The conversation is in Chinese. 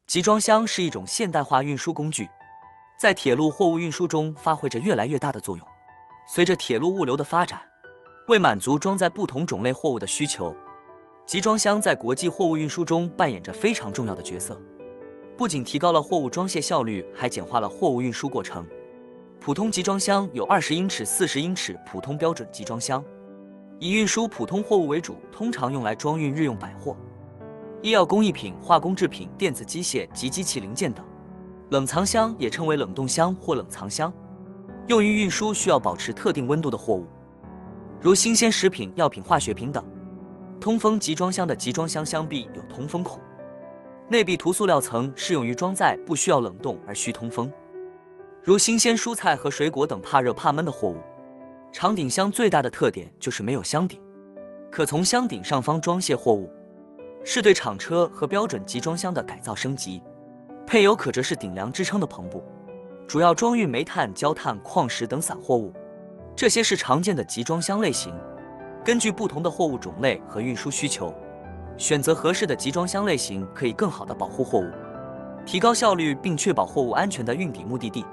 集装箱是一种现代化运输工具，在铁路货物运输中发挥着越来越大的作用。随着铁路物流的发展，为满足装载不同种类货物的需求，集装箱在国际货物运输中扮演着非常重要的角色。不仅提高了货物装卸效率，还简化了货物运输过程。普通集装箱有20英尺、40英尺普通标准集装箱，以运输普通货物为主，通常用来装运日用百货、医药工艺品、化工制品、电子机械及机器零件等。冷藏箱也称为冷冻箱或冷藏箱，用于运输需要保持特定温度的货物，如新鲜食品、药品、化学品等。通风集装箱的集装箱箱壁有通风孔，内壁涂塑料层，适用于装载不需要冷冻而需通风，如新鲜蔬菜和水果等怕热怕闷的货物。长顶箱最大的特点就是没有箱顶，可从箱顶上方装卸货物，是对厂车和标准集装箱的改造升级。配有可折式顶梁支撑的篷布，主要装运煤炭、焦炭、矿石等散货物。这些是常见的集装箱类型，根据不同的货物种类和运输需求，选择合适的集装箱类型，可以更好地保护货物，提高效率，并确保货物安全地运抵目的地。